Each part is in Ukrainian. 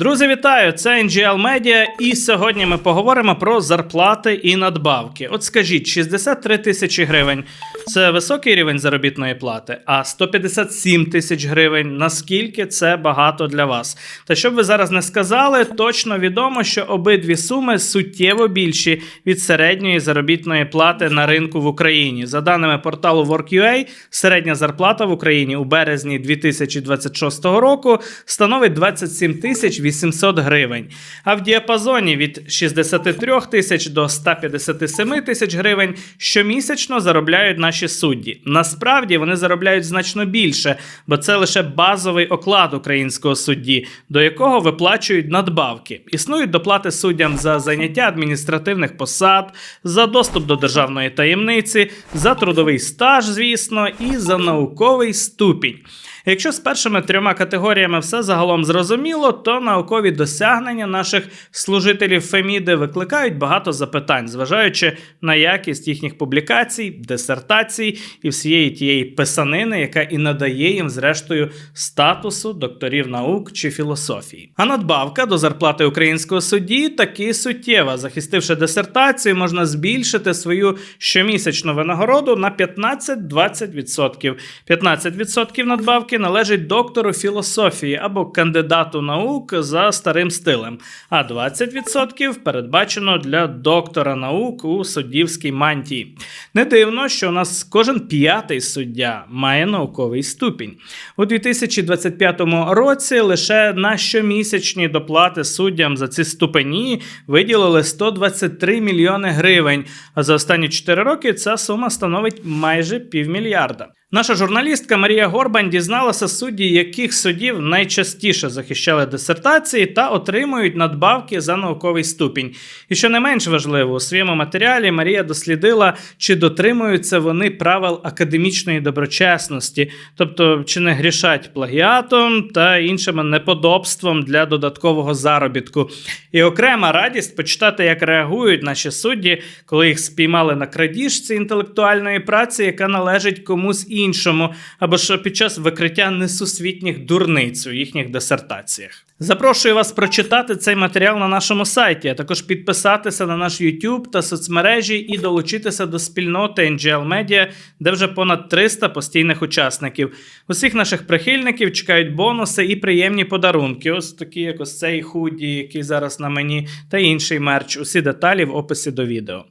Друзі, вітаю! Це NGL Media, і сьогодні ми поговоримо про зарплати і надбавки. От скажіть, 63 тисячі гривень – це високий рівень заробітної плати, а 157 тисяч гривень – наскільки це багато для вас? Та щоб ви зараз не сказали, точно відомо, що обидві суми суттєво більші від середньої заробітної плати на ринку в Україні. За даними порталу Work.ua, середня зарплата в Україні у березні 2026 року становить 27 тисяч 800 гривень, а в діапазоні від 63 тисяч до 157 тисяч гривень щомісячно заробляють наші судді. Насправді вони заробляють значно більше, бо це лише базовий оклад українського судді, до якого виплачують надбавки. Існують доплати суддям за заняття адміністративних посад, за доступ до державної таємниці, за трудовий стаж, звісно, і за науковий ступінь. Якщо з першими трьома категоріями все загалом зрозуміло, то наукові досягнення наших служителів Феміди викликають багато запитань, зважаючи на якість їхніх публікацій, дисертацій і всієї тієї писанини, яка і надає їм, зрештою, статусу докторів наук чи філософії. А надбавка до зарплати українського судді таки суттєва. Захистивши дисертацію, можна збільшити свою щомісячну винагороду на 15-20%. 15% надбавки належить доктору філософії або кандидату наук за старим стилем, а 20% передбачено для доктора наук у суддівській мантії. Не дивно, що у нас кожен п'ятий суддя має науковий ступінь. У 2025 році лише на щомісячні доплати суддям за ці ступені виділили 123 мільйони гривень, а за останні 4 роки ця сума становить майже півмільярда. Наша журналістка Марія Горбань дізналася судді, яких суддів найчастіше захищали дисертації та отримують надбавки за науковий ступінь. І що не менш важливо, у своєму матеріалі Марія дослідила, чи дотримуються вони правил академічної доброчесності, тобто чи не грішать плагіатом та іншим неподобством для додаткового заробітку. І окрема радість почитати, як реагують наші судді, коли їх спіймали на крадіжці інтелектуальної праці, яка належить комусь іншому, або ж під час викриття несусвітніх дурниць у їхніх дисертаціях. Запрошую вас прочитати цей матеріал на нашому сайті, а також підписатися на наш YouTube та соцмережі і долучитися до спільноти NGL Media, де вже понад 300 постійних учасників. Усіх наших прихильників чекають бонуси і приємні подарунки, ось такі, як ось цей худі, який зараз на мені, та інший мерч. Усі деталі в описі до відео.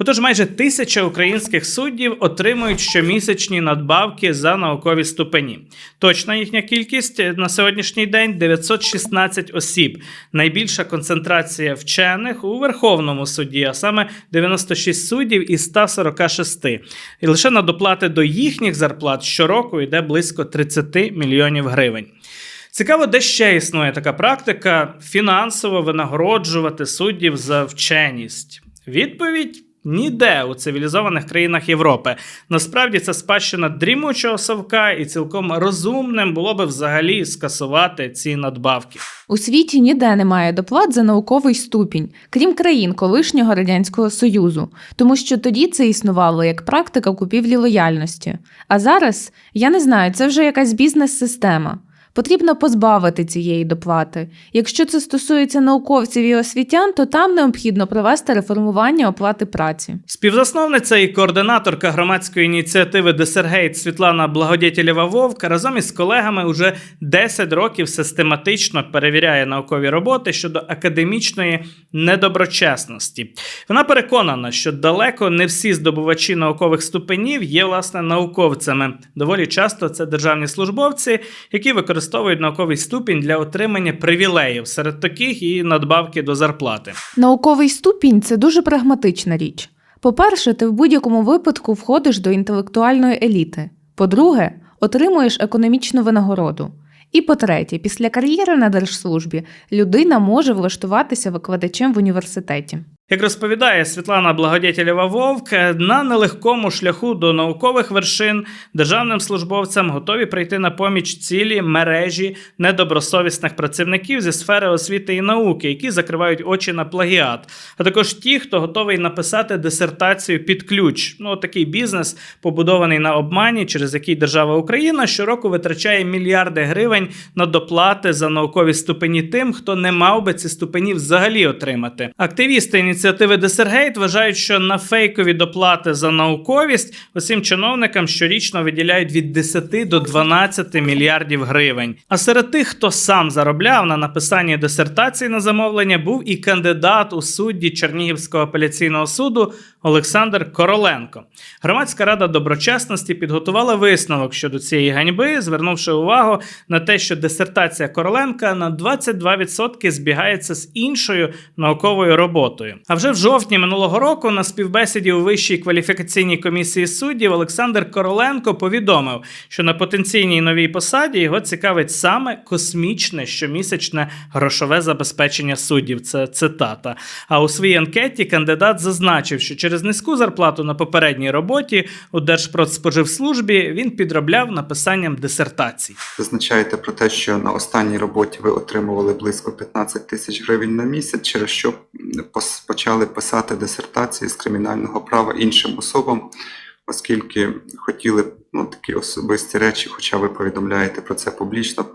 Отож, майже 1000 українських суддів отримують щомісячні надбавки за наукові ступені. Точна їхня кількість на сьогоднішній день – 916 осіб. Найбільша концентрація вчених у Верховному суді, а саме 96 суддів із 146. І лише на доплати до їхніх зарплат щороку йде близько 30 мільйонів гривень. Цікаво, де ще існує така практика фінансово винагороджувати суддів за вченість. Відповідь – ніде у цивілізованих країнах Європи. Насправді це спадщина дрімучого совка, і цілком розумним було би взагалі скасувати ці надбавки. У світі ніде немає доплат за науковий ступінь, крім країн колишнього Радянського Союзу, тому що тоді це існувало як практика купівлі лояльності. А зараз, я не знаю, це вже якась бізнес-система. Потрібно позбавити цієї доплати. Якщо це стосується науковців і освітян, то там необхідно провести реформування оплати праці. Співзасновниця і координаторка громадської ініціативи Десергейт Світлана Благодєтєлєва-Вовк разом із колегами уже 10 років систематично перевіряє наукові роботи щодо академічної недоброчесності. Вона переконана, що далеко не всі здобувачі наукових ступенів є, власне, науковцями. Доволі часто це державні службовці, які використовують науковий ступінь для отримання привілеїв, серед таких і надбавки до зарплати. Науковий ступінь – це дуже прагматична річ. По-перше, ти в будь-якому випадку входиш до інтелектуальної еліти. По-друге, отримуєш економічну винагороду. І по-третє, після кар'єри на держслужбі людина може влаштуватися викладачем в університеті. Як розповідає Світлана Благодетєлєва-Вовк, на нелегкому шляху до наукових вершин державним службовцям готові прийти на поміч цілі мережі недобросовісних працівників зі сфери освіти і науки, які закривають очі на плагіат, а також ті, хто готовий написати дисертацію під ключ. Такий бізнес, побудований на обмані, через який держава Україна щороку витрачає мільярди гривень на доплати за наукові ступені тим, хто не мав би ці ступені взагалі отримати. Активісти ініціативи Десергейт вважають, що на фейкові доплати за науковість усім чиновникам щорічно виділяють від 10 до 12 мільярдів гривень. А серед тих, хто сам заробляв на написанні дисертації на замовлення, був і кандидат у судді Чернігівського апеляційного суду Олександр Короленко. Громадська рада доброчесності підготувала висновок щодо цієї ганьби, звернувши увагу на те, що дисертація Короленка на 22% збігається з іншою науковою роботою. А вже в жовтні минулого року на співбесіді у Вищій кваліфікаційній комісії суддів Олександр Короленко повідомив, що на потенційній новій посаді його цікавить саме космічне щомісячне грошове забезпечення суддів. Це цитата. А у своїй анкеті кандидат зазначив, що через низьку зарплату на попередній роботі у Держпродспоживслужбі він підробляв написанням дисертацій. Зазначаєте про те, що на останній роботі ви отримували близько 15 тисяч гривень на місяць, через що почали писати дисертації з кримінального права іншим особам, оскільки хотіли такі особисті речі, хоча ви повідомляєте про це публічно,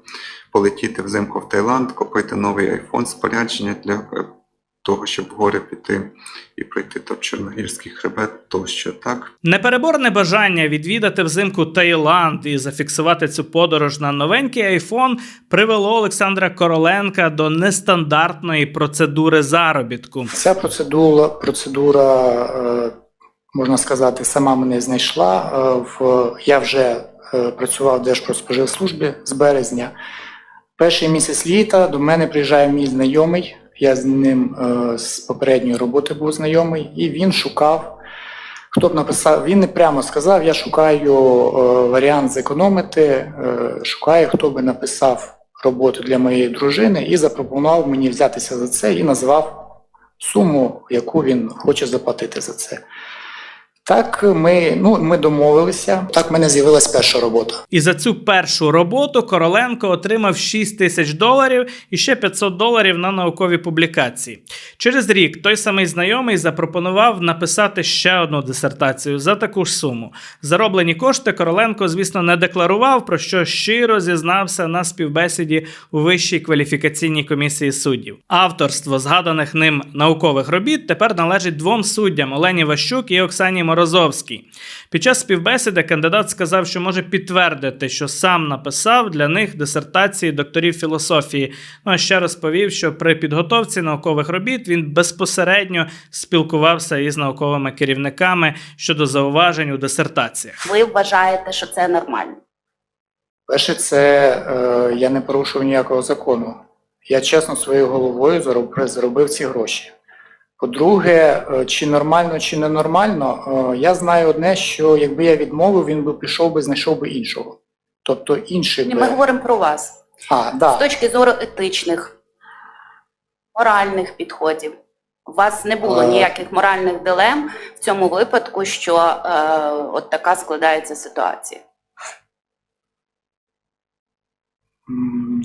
полетіти взимку в Таїланд, купити новий айфон, спорядження для того, щоб в гори піти і пройти Чорногірський хребет, тощо, так? Непереборне бажання відвідати взимку Таїланд і зафіксувати цю подорож на новенький айфон привело Олександра Короленка до нестандартної процедури заробітку. Ця процедура, можна сказати, сама мене знайшла. Я вже працював в Держпродспоживслужбі з березня. Перший місяць літа до мене приїжджає мій знайомий. Я з ним з попередньої роботи був знайомий, і він шукав, хто б написав, він не прямо сказав, я шукаю варіант зекономити, шукаю, хто би написав роботу для моєї дружини, і запропонував мені взятися за це і назвав суму, яку він хоче заплатити за це. Так, ми домовилися, так в мене з'явилась перша робота. І за цю першу роботу Короленко отримав $6,000 і ще $500 на наукові публікації. Через рік той самий знайомий запропонував написати ще одну дисертацію за таку ж суму. Зароблені кошти Короленко, звісно, не декларував, про що щиро зізнався на співбесіді у Вищій кваліфікаційній комісії суддів. Авторство згаданих ним наукових робіт тепер належить двом суддям – Олені Ващук і Оксані Морозовській. Під час співбесіди кандидат сказав, що може підтвердити, що сам написав для них дисертації докторів філософії. А ще розповів, що при підготовці наукових робіт він безпосередньо спілкувався із науковими керівниками щодо зауважень у дисертаціях. Ви вважаєте, що це нормально? Перше, я не порушив ніякого закону. Я чесно своєю головою заробив ці гроші. По-друге, чи нормально, чи не нормально, я знаю одне, що якби я відмовив, він би пішов би, знайшов би іншого. Тобто інший би... Ми говоримо про вас. Да. З точки зору етичних, моральних підходів. У вас не було ніяких моральних дилем в цьому випадку, що от така складається ситуація?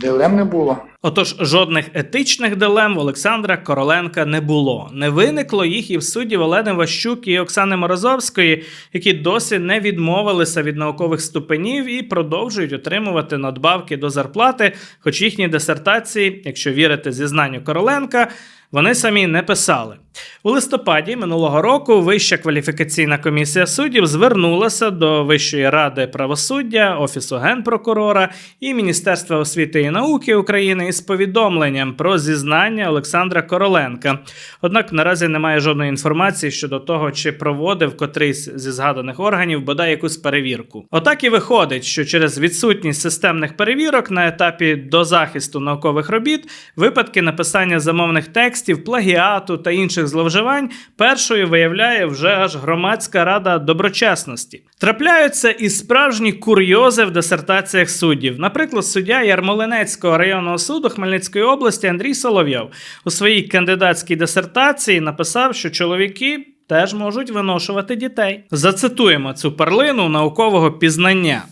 Дилем не було. Отож, жодних етичних дилем в Олександра Короленка не було. Не виникло їх і в суддів Олени Ващук і Оксани Морозовської, які досі не відмовилися від наукових ступенів і продовжують отримувати надбавки до зарплати, хоч їхні дисертації, якщо вірити зізнанню Короленка, вони самі не писали. У листопаді минулого року Вища кваліфікаційна комісія суддів звернулася до Вищої ради правосуддя, Офісу Генпрокурора і Міністерства освіти і науки України із повідомленням про зізнання Олександра Короленка. Однак наразі немає жодної інформації щодо того, чи проводив котрийсь зі згаданих органів бодай якусь перевірку. Отак і виходить, що через відсутність системних перевірок на етапі дозахисту наукових робіт випадки написання замовних текстів текстів, плагіату та інших зловживань першою виявляє вже аж Громадська рада доброчесності. Трапляються і справжні курйози в дисертаціях суддів. Наприклад, суддя Ярмолинецького районного суду Хмельницької області Андрій Соловйов у своїй кандидатській дисертації написав, що чоловіки теж можуть виношувати дітей. Зацитуємо цю перлину наукового пізнання.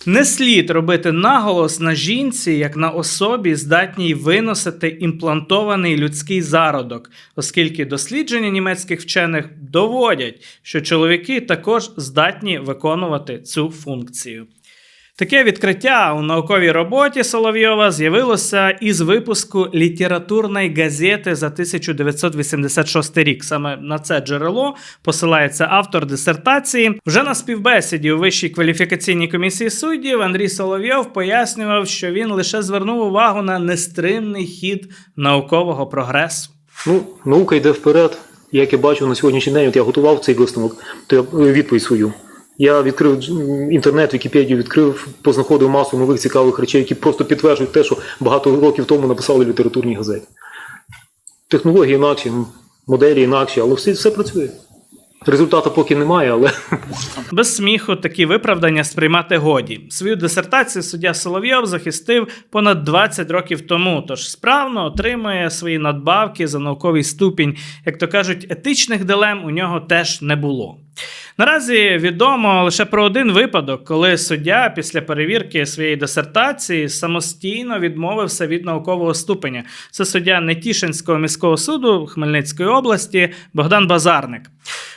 Не слід робити наголос на жінці, як на особі, здатній виносити імплантований людський зародок, оскільки дослідження німецьких вчених доводять, що чоловіки також здатні виконувати цю функцію. Таке відкриття у науковій роботі Соловйова з'явилося із випуску «Літературної газети» за 1986 рік. Саме на це джерело посилається автор дисертації. Вже на співбесіді у Вищій кваліфікаційній комісії суддів Андрій Соловйов пояснював, що він лише звернув увагу на нестримний хід наукового прогресу. Наука йде вперед. Як я бачу на сьогоднішній день, от я готував цей висновок, то я відповідь свою. Я відкрив інтернет, Вікіпедію відкрив, познаходив масу нових цікавих речей, які просто підтверджують те, що багато років тому написали в літературній газеті. Технології інакші, моделі інакші, але все працює. Результату поки немає, але... Без сміху такі виправдання сприймати годі. Свою дисертацію суддя Соловйов захистив понад 20 років тому, тож справно отримує свої надбавки за науковий ступінь. Як то кажуть, етичних дилем у нього теж не було. Наразі відомо лише про один випадок, коли суддя після перевірки своєї дисертації самостійно відмовився від наукового ступеня. Це суддя Нетішинського міського суду Хмельницької області Богдан Базарник.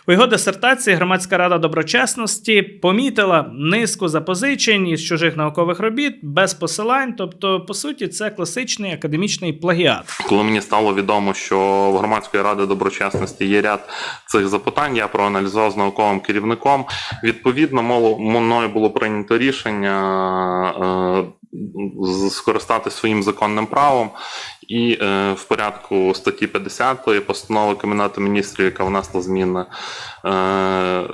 У його дисертації Громадська рада доброчесності помітила низку запозичень із чужих наукових робіт без посилань, тобто, по суті, це класичний академічний плагіат. Коли мені стало відомо, що в Громадської ради доброчесності є ряд цих запитань, я проаналізував з науковим керівником. Відповідно, мною було прийнято рішення скористатися своїм законним правом і в порядку статті 50 постанови Кабінету міністрів, яка внесла зміни,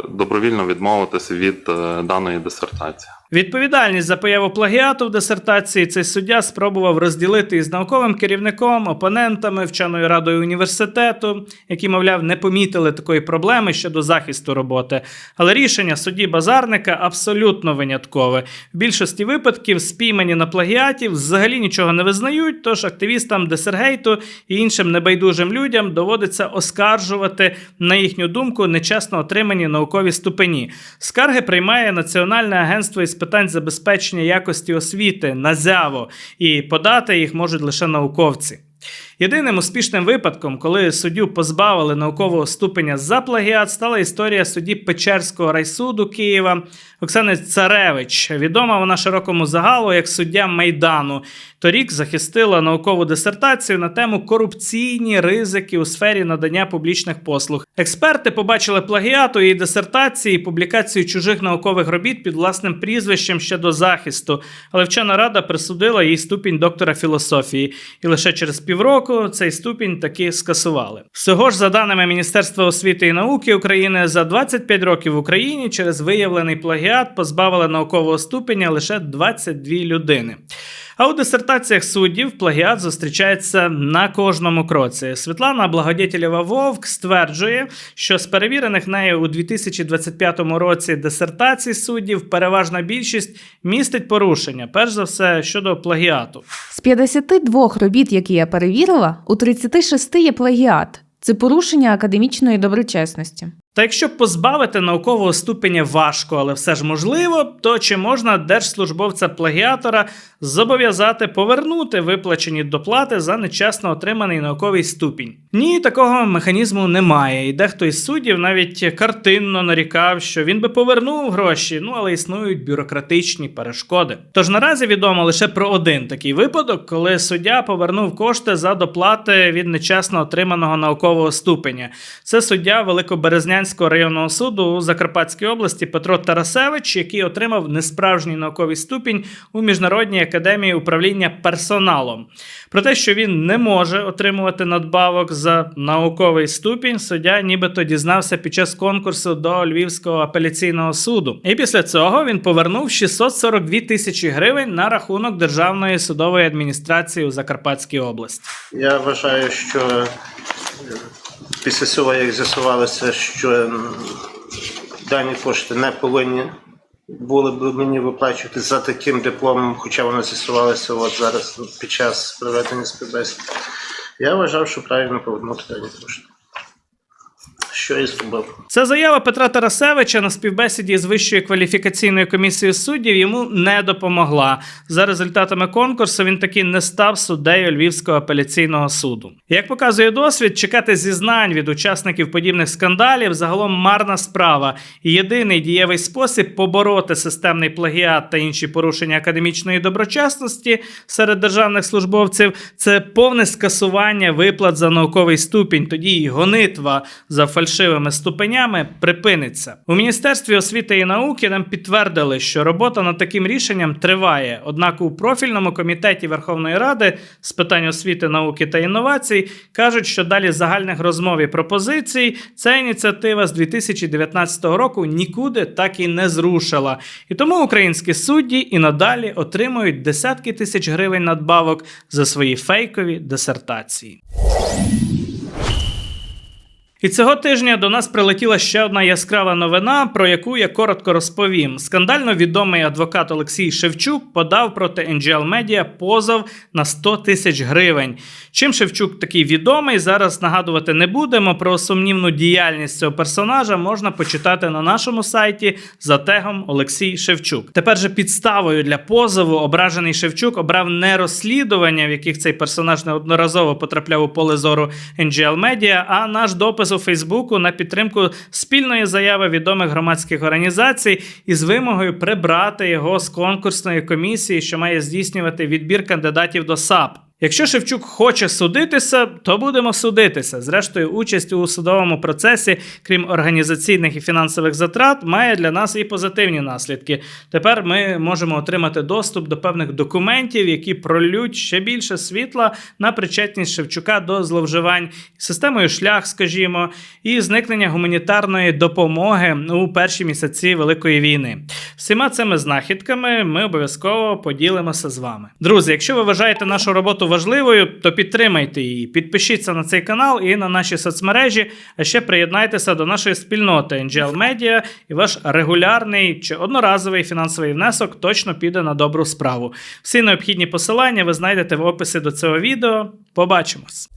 добровільно відмовитися від даної дисертації. Відповідальність за появу плагіату в дисертації цей суддя спробував розділити із науковим керівником, опонентами, вченою радою університету, які, мовляв, не помітили такої проблеми щодо захисту роботи. Але рішення судді Базарника абсолютно виняткове. В більшості випадків спіймані на плагіаті взагалі нічого не визнають, тож активістам Десергейту і іншим небайдужим людям доводиться оскаржувати, на їхню думку, нечесно отримані наукові ступені. Скарги приймає Національне агентство із питань забезпечення якості освіти, НАЗЯВО, і подати їх можуть лише науковці. Єдиним успішним випадком, коли суддю позбавили наукового ступеня за плагіат, стала історія судді Печерського райсуду Києва Оксани Царевич. Відома вона широкому загалу як суддя Майдану. Торік захистила наукову дисертацію на тему «Корупційні ризики у сфері надання публічних послуг». Експерти побачили плагіат у її дисертації і публікацію чужих наукових робіт під власним прізвищем ще до захисту, але вчена рада присудила їй ступінь доктора філософії. І лише через півроку цей ступінь таки скасували. Всього ж, за даними Міністерства освіти і науки України, за 25 років в Україні через виявлений плагіат позбавили наукового ступеня лише 22 людини. А у дисертаціях суддів плагіат зустрічається на кожному кроці. Світлана Благодетєлєва-Вовк стверджує, що з перевірених нею у 2025 році дисертацій суддів переважна більшість містить порушення, перш за все, щодо плагіату. З 52 робіт, які я перевірила, у 36 є плагіат. Це порушення академічної доброчесності. Та якщо позбавити наукового ступеня важко, але все ж можливо, то чи можна держслужбовця-плагіатора зобов'язати повернути виплачені доплати за нечесно отриманий науковий ступінь? Ні, такого механізму немає. І дехто із суддів навіть картинно нарікав, що він би повернув гроші, але існують бюрократичні перешкоди. Тож наразі відомо лише про один такий випадок, коли суддя повернув кошти за доплати від нечесно отриманого наукового ступеня. Це суддя Великоберезнянського Бердянського районного суду у Закарпатській області Петро Тарасевич, який отримав несправжній науковий ступінь у Міжнародній академії управління персоналом. Про те, що він не може отримувати надбавок за науковий ступінь, суддя нібито дізнався під час конкурсу до Львівського апеляційного суду. І після цього він повернув 642 тисячі гривень на рахунок Державної судової адміністрації у Закарпатській області. Я вважаю, що після цього, як з'ясувалося, що дані кошти не повинні були б мені виплачувати за таким дипломом, хоча воно з'ясувалося от зараз під час проведення співбесід, я вважав, що правильно повернути дані кошти. Що і зробив. Ця заява Петра Тарасевича на співбесіді з Вищою кваліфікаційною комісією суддів йому не допомогла. За результатами конкурсу він таки не став суддею Львівського апеляційного суду. Як показує досвід, чекати зізнань від учасників подібних скандалів загалом марна справа. І єдиний дієвий спосіб побороти системний плагіат та інші порушення академічної доброчесності серед державних службовців – це повне скасування виплат за науковий ступінь. Тоді й гонитва за фальшивими ступенями припиниться. У Міністерстві освіти і науки нам підтвердили, що робота над таким рішенням триває. Однак у профільному комітеті Верховної Ради з питань освіти, науки та інновацій кажуть, що далі загальних розмов і пропозицій ця ініціатива з 2019 року нікуди так і не зрушила. І тому українські судді і надалі отримують десятки тисяч гривень надбавок за свої фейкові дисертації. І цього тижня до нас прилетіла ще одна яскрава новина, про яку я коротко розповім. Скандально відомий адвокат Олексій Шевчук подав проти NGL Media позов на 100 тисяч гривень. Чим Шевчук такий відомий, зараз нагадувати не будемо. Про сумнівну діяльність цього персонажа можна почитати на нашому сайті за тегом Олексій Шевчук. Тепер же підставою для позову ображений Шевчук обрав не розслідування, в яких цей персонаж неодноразово потрапляв у поле зору NGL Media, а наш допис у Фейсбуку на підтримку спільної заяви відомих громадських організацій із вимогою прибрати його з конкурсної комісії, що має здійснювати відбір кандидатів до САП. Якщо Шевчук хоче судитися, то будемо судитися. Зрештою, участь у судовому процесі, крім організаційних і фінансових затрат, має для нас і позитивні наслідки. Тепер ми можемо отримати доступ до певних документів, які пролють ще більше світла на причетність Шевчука до зловживань системою «Шлях», скажімо, і зникнення гуманітарної допомоги у перші місяці Великої війни. Всіма цими знахідками ми обов'язково поділимося з вами. Друзі, якщо ви вважаєте нашу роботу важливою, то підтримайте її. Підпишіться на цей канал і на наші соцмережі, а ще приєднайтеся до нашої спільноти NGL Media, і ваш регулярний чи одноразовий фінансовий внесок точно піде на добру справу. Всі необхідні посилання ви знайдете в описі до цього відео. Побачимось!